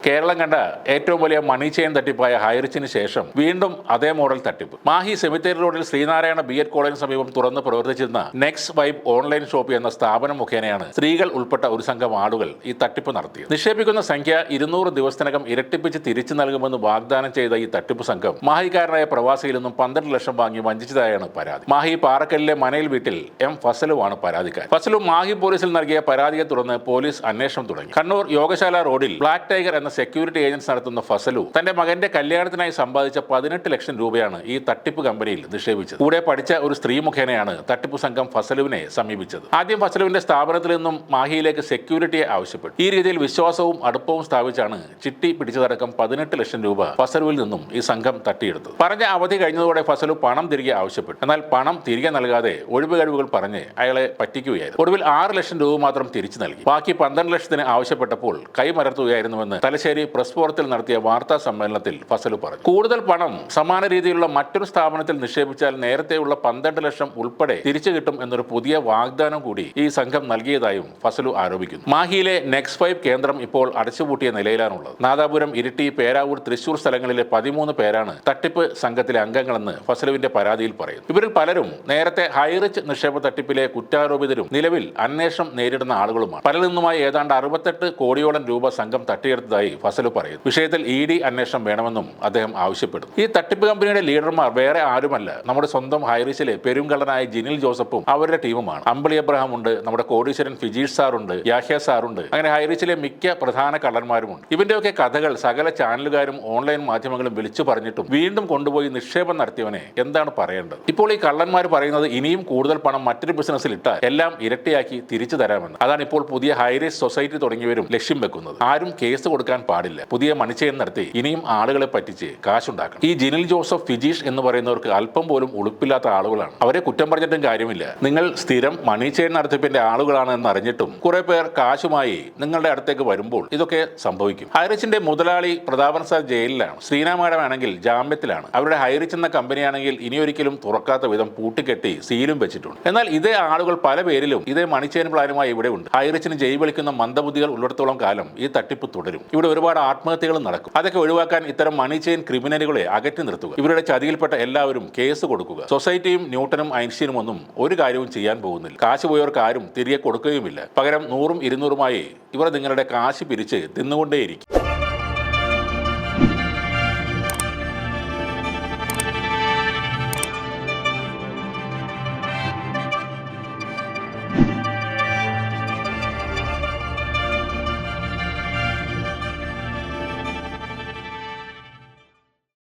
കേരളം കണ്ട ഏറ്റവും വലിയ മണി ചെയിൻ തട്ടിപ്പായ ഹൈറിച്ചിന് ശേഷം വീണ്ടും അതേ മോഡൽ തട്ടിപ്പ്. മാഹി സെമിത്തേരി റോഡിൽ ശ്രീനാരായണ BEd കോളേജിന് സമീപം തുറന്ന് പ്രവർത്തിച്ചിരുന്ന നെക്സ്റ്റ് വൈബ് ഓൺലൈൻ ഷോപ്പ് എന്ന സ്ഥാപനം മുഖേനയാണ് സ്ത്രീകൾ ഉൾപ്പെട്ട ഒരു സംഘം ആളുകൾ ഈ തട്ടിപ്പ് നടത്തിയത്. നിക്ഷേപിക്കുന്ന സംഖ്യ 200 ദിവസത്തിനകം ഇരട്ടിപ്പിച്ച് തിരിച്ചു നൽകുമെന്ന് വാഗ്ദാനം ചെയ്ത ഈ തട്ടിപ്പ് സംഘം മാഹിക്കാരനായ പ്രവാസിയിൽ നിന്നും 12 ലക്ഷം വാങ്ങി വഞ്ചിച്ചതായാണ് പരാതി. മാഹി പാറക്കല്ലിലെ മനയിൽ വീട്ടിൽ M. ഫസലുവാണ് പരാതിക്കാരൻ. ഫസലു മാഹി പോലീസിൽ നൽകിയ പരാതിയെ തുടർന്ന് പോലീസ് അന്വേഷണം തുടങ്ങി. കണ്ണൂർ യോഗശാല റോഡിൽ ബ്ലാക്ക് ടൈഗർ എന്ന സെക്യൂരിറ്റി ഏജൻസി നടത്തുന്ന ഫസലു തന്റെ മകന്റെ കല്യാണത്തിനായി സമ്പാദിച്ച 18 ലക്ഷം രൂപയാണ് ഈ തട്ടിപ്പ് കമ്പനിയിൽ നിക്ഷേപിച്ചത്. കൂടെ പഠിച്ച ഒരു സ്ത്രീ മുഖേനയാണ് തട്ടിപ്പ് സംഘം ഫസലുവിനെ സമീപിച്ചത്. ആദ്യം ഫസലുവിന്റെ സ്ഥാപനത്തിൽ നിന്നും മാഹിയിലേക്ക് സെക്യൂരിറ്റിയെ ആവശ്യപ്പെട്ടു. ഈ രീതിയിൽ വിശ്വാസവും അടുപ്പവും സ്ഥാപിച്ചാണ് ചിട്ടി പിടിച്ചതടക്കം 18 ലക്ഷം രൂപ ഫസലുവിൽ നിന്നും ഈ സംഘം തട്ടിയെടുത്തത്. പറഞ്ഞ അവധി കഴിഞ്ഞതോടെ ഫസലു പണം തിരികെ ആവശ്യപ്പെട്ടു. എന്നാൽ പണം തിരികെ നൽകാതെ ഒഴിവുകഴിവുകൾ പറഞ്ഞ് അയാളെ പറ്റിക്കുകയായിരുന്നു. ഒടുവിൽ 6 ലക്ഷം രൂപ മാത്രം തിരിച്ചു നൽകി. ബാക്കി 12 ലക്ഷത്തിന് ആവശ്യപ്പെട്ടപ്പോൾ കൈമലർത്തുകയായിരുന്നുവെന്ന് തലശ്ശേരി പ്രസ് ഫോറത്തിൽ നടത്തിയ വാർത്താ സമ്മേളനത്തിൽ ഫസലു പറഞ്ഞു. കൂടുതൽ പണം സമാന രീതിയിലുള്ള മറ്റൊരു സ്ഥാപനത്തിൽ നിക്ഷേപിച്ചാൽ നേരത്തെയുള്ള 12 ലക്ഷം ഉൾപ്പെടെ തിരിച്ചു കിട്ടും എന്നൊരു പുതിയ വാഗ്ദാനം കൂടി ഈ സംഘം നൽകിയതായും ഫസലു ആരോപിക്കുന്നു. മാഹിയിലെ നെക്സ്റ്റ് വൈബ് കേന്ദ്രം ഇപ്പോൾ അടച്ചുപൂട്ടിയ നിലയിലാണുള്ളത്. നാദാപുരം, ഇരിട്ടി, പേരാവൂർ, തൃശൂർ സ്ഥലങ്ങളിലെ 13 പേരാണ് തട്ടിപ്പ് സംഘത്തിലെ അംഗങ്ങളെന്ന് ഫസലുവിന്റെ പരാതിയിൽ പറയുന്നു. ഇവരിൽ പലരും നേരത്തെ ഹൈറിച്ച് നിക്ഷേപ തട്ടിപ്പിലെ കുറ്റാരോപിതരും നിലവിൽ അന്വേഷണം നേരിടുന്ന ആളുകളുമാണ്. പലരിൽ നിന്നുമായി ഏതാണ്ട് 68 കോടിയോളം രൂപ സംഘം തട്ടിയെടുത്തതായി ഫസലു പറയുന്നു. വിഷയത്തിൽ ED അന്വേഷണം വേണമെന്നും അദ്ദേഹം ആവശ്യപ്പെടുന്നു. ഈ തട്ടിപ്പ് കമ്പനിയുടെ ലീഡർമാർ വേറെ ആരുമല്ല, നമ്മുടെ സ്വന്തം ഹൈറിച്ചിലെ പെരുങ്കള്ളനായ ജിനിൽ ജോസഫും അവരുടെ ടീമുമാണ്. അമ്പിളി അബ്രഹാം ഉണ്ട്, നമ്മുടെ കോടീശ്വരൻ ഫിജീഷ് സാറുണ്ട്, യാഹ്യ സാറുണ്ട്, അങ്ങനെ ഹൈറിച്ചിലെ മിക്ക പ്രധാന കള്ളന്മാരുമുണ്ട്. ഇവന്റെയൊക്കെ കഥകൾ സകല ചാനലുകാരും ഓൺലൈൻ മാധ്യമങ്ങളും വിളിച്ചു പറഞ്ഞിട്ടും വീണ്ടും കൊണ്ടുപോയി നിക്ഷേപം നടത്തിയവനെ എന്താണ് പറയേണ്ടത്? ഇപ്പോൾ ഈ കള്ളന്മാർ പറയുന്നത് ഇനിയും കൂടുതൽ പണം മറ്റൊരു ബിസിനസ്സിൽ ഇട്ടാൽ എല്ലാം ഇരട്ടിയാക്കി തിരിച്ചു തരാമെന്ന്. അതാണ് ഇപ്പോൾ പുതിയ ഹൈറിച്ച് സൊസൈറ്റി തുടങ്ങിയവരും ലക്ഷ്യം വെക്കുന്നത്. ആരും കേസ് കൊടുക്കാൻ പാടില്ല. പുതിയ മണിച്ചെയിൻ നടത്തി ഇനിയും ആളുകളെ പറ്റിച്ച് കാശുണ്ടാക്കണം. ഈ ജിനിൽ ജോസഫ്, ഫിജീഷ് എന്ന് പറയുന്നവർക്ക് അല്പം പോലും ഉളുപ്പില്ലാത്ത ആളുകളാണ്. അവരെ കുറ്റം പറഞ്ഞിട്ടും കാര്യമില്ല. നിങ്ങൾ സ്ഥിരം മണിച്ചെയിൻ നടത്തിപ്പിന്റെ ആളുകളാണ് എന്ന് അറിഞ്ഞിട്ടും കുറെ പേർ കാശുമായി നിങ്ങളുടെ അടുത്തേക്ക് വരുമ്പോൾ ഇതൊക്കെ സംഭവിക്കും. ഹൈറിച്ചിന്റെ മുതലാളി പ്രതാപൻ സാർ ജയിലിലാണ്. ശ്രീനാമാഡം ആണെങ്കിൽ ജാമ്യത്തിലാണ്. അവരുടെ ഹൈറിച്ച് എന്ന കമ്പനിയാണെങ്കിൽ ഇനിയൊരിക്കലും തുറക്കാത്ത വിധം പൂട്ടിക്കെട്ടി സീലും വെച്ചിട്ടുണ്ട്. എന്നാൽ ഇതേ ആളുകൾ പല പേരിലും ഇതേ മണിച്ചെയിൻ പ്ലാനുമായി ഇവിടെ ഉണ്ട്. ഹൈറിച്ചിന് ജയ് വിളിക്കുന്ന മന്ദബുദ്ധികൾ ഉള്ളിടത്തോളം കാലം ഈ തട്ടിപ്പ് തുടരും. ഇവിടെ ഒരുപാട് ആത്മഹത്യകളും നടക്കും. അതൊക്കെ ഒഴിവാക്കാൻ ഇത്തരം മണി ചെയിൻ ക്രിമിനലുകളെ അകറ്റി നിർത്തുക. ഇവരുടെ ചതിയിൽപ്പെട്ട എല്ലാവരും കേസ് കൊടുക്കുക. സൊസൈറ്റിയും ന്യൂട്ടനും ഐൻസ്റ്റീനും ഒന്നും ഒരു കാര്യവും ചെയ്യാൻ പോകുന്നില്ല. കാശ് പോയവർക്ക് ആരും തിരികെ കൊടുക്കുകയുമില്ല. പകരം 100ഉം 200ഉമായി ഇവർ നിങ്ങളുടെ കാശ് പിരിച്ച് തിന്നുകൊണ്ടേയിരിക്കും.